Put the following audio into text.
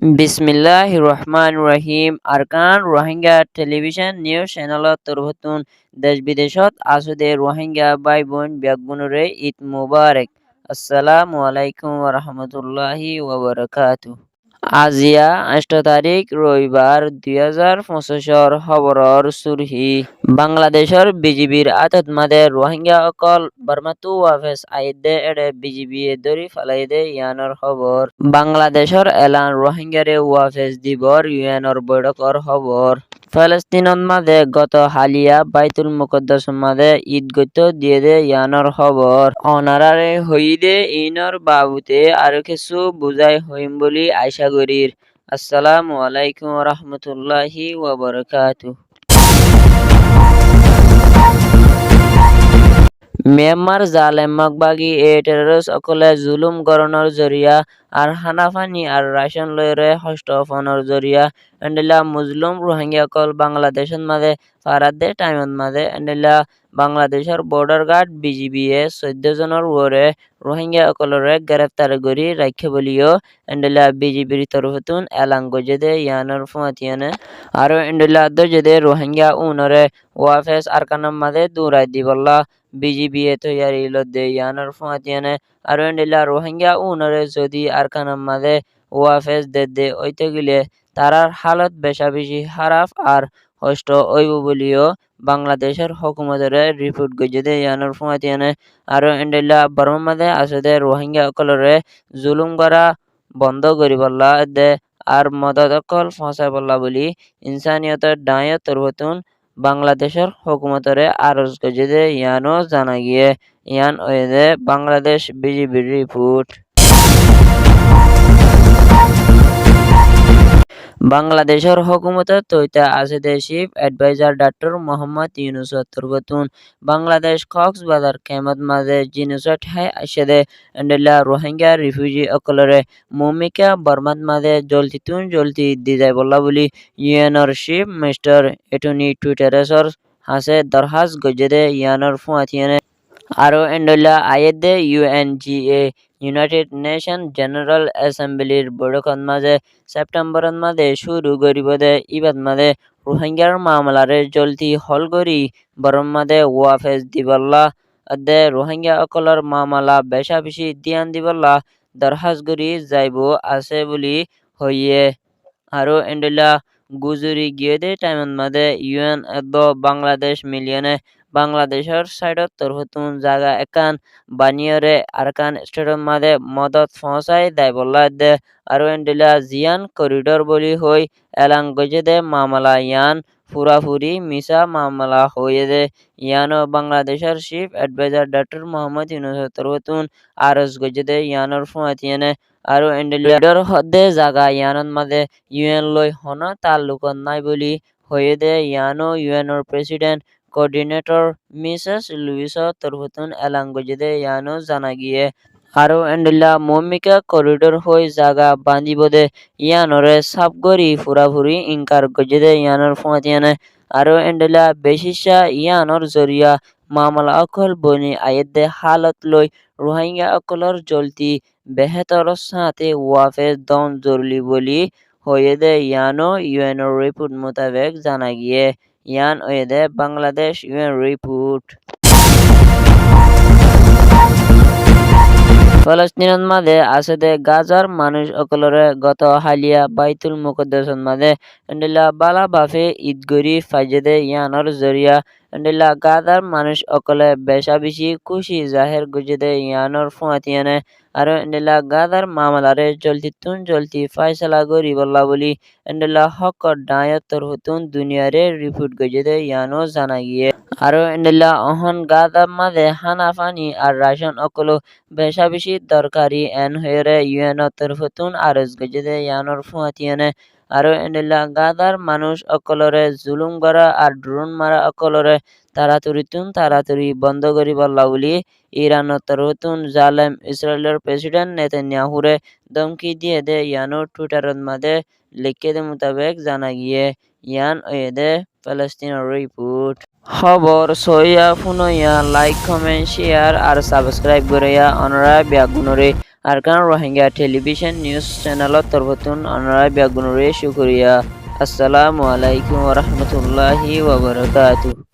বিসমিল্লাহির রহমানির রহিম। Arkan Rohingya television news চ্যানেলত তরফতুন দেশ বিদেশত আসুদে রোহিঙ্গা ভাই বোন ব্যাগুনরে ঈদ মুবারক। আসসালামু আলাইকুম ওয়া রাহমাতুল্লাহি ওয়া বারাকাতুহু। আজিয়া ৮ তারিখ রবিবার ২০২৫ খবরর সুরহি বাংলাদেশর বিজিবির আতত মাদে রোহিঙ্গা অকল বার্মাতু ওয়াফেস আইদে এডে বিজিবি দরি ফালাইদে ইয়ানর খবর বাংলাদেশর এলান রোহিঙ্গারে ওয়াফেস দিবর ইউএনর বৈঠকর খবর ফলস্তিনত মাদে গত হালিয়া বাইতুল মুকদ্দাস মাদে ঈদ গত্য দিয়ে দে ইয়ানর খবর অনারারে হইদে ইনর বাবুতে আর কিছু বুঝাই হইম বলি আশা করির। আসসালামু আলাইকুম ওয়া রাহমাতুল্লাহি ওয়া বারাকাতুহু। মিয়ানমার জালেম মগবাগী টেররিস্ট অকলে জুলুম গরণর জরিয়া আর হানাফানি আর রাশন লয়রে হস্তফনের জরিয়া এন্ডেলা মুজলুম রোহিঙ্গা অকল বাংলাদেশত মাঝে ফারাদে টাইমত মাঝে এন্ডেলা বাংলাদেশের বর্ডার গার্ড বিজিবি 14 জনের ওরে রোহিঙ্গা অকলরে গ্রেফতার করি রাখে বলিও এন্ডেলা বিজিবির তরফতুন এলান গজেদে ইয়ানর ফুয়াতিয়ানে আর এন্ডেলা দজেদে রোহিঙ্গা উনরে ওয়াফেস আরকানাম মাঝে দূরাই দিবল্লা বিজিবি তৈয়ারি লদ্দে ইয়ানর ফুয়াতিয়ানে আর এন্ডেলা রোহিঙ্গা উনরে যদি আরকানাম মাঝে ওয়াফেস দে ওইতে গেলে তারার হালত বেশা বেশি খারাপ আর কষ্ট হইব বলিও বাংলাদেশের হুকুমতের রিপোর্ট গজেদে ইয়ানর ফুয়াতিয়ানে আর এন্ডেলা বর্মা মাঝে আসলে রোহিঙ্গা অকলরে জুলুম করা বন্ধ করিবল্লা দে আর মদত অকল ফসাই বললা বলি ইনসানিয়তের দায়ত তরফতুন বাংলাদেশের হুকুমতরে আরজ গজেদে ইয়ানো জানা গিয়ে ইয়ান ওয়েদে বাংলাদেশ বিজিবির রিপোর্ট। বাংলাদেশের হুকুমতের তৈতা আছে চিফ অ্যাডভাইজার ডক্টর মোহাম্মদ ইউনুসের তরফতুন বাংলাদেশ কক্সবাজার কেমত মাঝে জিনিসত ঠাই আসে এন্ডেলা রোহিঙ্গা রিফিউজি অকলরে মুমিকা বর্মাত মাঝে জলদি দি যায় বললা বলি ইউএনর চিফ মিস্টার এটনি টুইটারেসর হাসে দরহাস গজেদে ইয়ানর ফুয়াতিয়ানে আরো এন্ডেলা আয়েদে ইউএনজিএ ইউনাইটেড নেশন জেনারেল অ্যাসেম্বলির বৈঠকত মাঝে সেপ্টেম্বরত মাঝে শুরু করিব দে ইবাদ মাঝে রোহিঙ্গার মামলারে জলদি হল করি বরম মাঝে ওয়াফেস দিবল্লা দে রোহিঙ্গা অকলর মামলা বেশা বেশি দিয়ান দিবল্লা দরখাস্ত করি যাইব আছে বলি হইয়ে আরো এন্ডেলা গুজরি গিয়ে দে টাইমত মাঝে ইউএন বাংলাদেশ মিলিয়নে বাংলাদেশের সাইডত তরফতুন জায়গা একান বানিয়রে আরকান স্টেটের মাঝে মদত পৌঁছাই দেয় বললা দে আরো এন্ডেলা জিয়ান করিডোর বলি হই এলাং গজে দে মামলা ইয়ান পুরাপুরি মিসা মামলা হয়ে দে ইয়ানো বাংলাদেশের চিফ অ্যাডভাইজার ডক্টর মোহাম্মদ ইউনুসের তরফতুন আরজ গজে দে ইয়ানোর ফুয়াতিয়ানে আরো এন্ডেলিডর হদে জাগা ইয়ানত মাঝে ইউএন লই হন তাল্লুকত নাই বলি হয়ে দে ইয়ানো ইউএনর প্রেসিডেন্ট কোঅর্ডিনেটর মিসেস লুইসর তরফতুন এলান গজেদে ইয়ানো জানা গিয়ে আরো এন্ডেলা মমিকা করিডোর হই জাগা বাঁধিবদে ইয়ানরে সাবগরি ফুরাফুরি ইনকার গজেদে ইয়ানর ফুয়াতিয়ানে আরো এন্ডেলা বেশিসা ইয়ানর জরিয়া মামলা অকল বনি আয়েদে হালত লই রোহিঙ্গা অকলর জলতি বেহেতর সাথে ওয়াফেস দন জরুরি বলি হয়ে দে ইয়ানো ইউএনর রিপোর্ট মোতাবেক জানা গিয়ে ইয়ান ওয়েদে বাংলাদেশ ইউএন রিপোর্ট। ফলস্তিনত মাঝে আছে দে গাজার মানুষ অকলরে গত হালিয়া বাইতুল মুকদ্দাসত মাঝে এন্ডেলা বালা বাফে ঈদ গরি ফাইজেদে ইয়ানর জরিয়া এন্ডেলা গাজার মানুষ অকলে বেশা বেশি খুশি জাহের গুজেদে ইয়ানর ফুয়াতিয়ানে আর এন্ডেলা গাজার মামলারে জলদি ফাইসলা গরি বললা বলি এন্ডেলা হকর দায়ত তরফতুন দুনিয়ারে রিপোর্ট গজেদে ইয়ানো জানা গিয়ে আর এন্ডেলা অহন গাজার মাঝে হানাফানি আর রাশন অকলো বেশা বেশি দরকারি এন হয়ে ইউএন তরফতুন আরজ গজেদে ইয়ানর ফুয়াতিয়ানে আর এন্ডেলা গাদার মানুষ অকলরে জুলুম করা আর ড্রোন মারা অকলরে তাড়াতাড়ি বন্ধ করি বললা বলি ইরানের তরফতুন জালেম ইসরায়েলের প্রেসিডেন্ট নেতানিয়াহুরে ধমকি দিয়ে দে ইয়ানো টুইটারের মাঝে লিখে দে মোতাবেক জানা গিয়ে ইয়ান ওয়েদে ফলস্তিনের রিপোর্ট। খবর সইয়া ফুনইয়া লাইক কমেন্ট শেয়ার আর সাবস্ক্রাইব করিয়া অনরা ব্যাগুনরে Arkan Rohingya Television News Channel Torbatun Anara Biagunure Shukriya. Assalamu alaikum warahmatullahi wabarakatuh.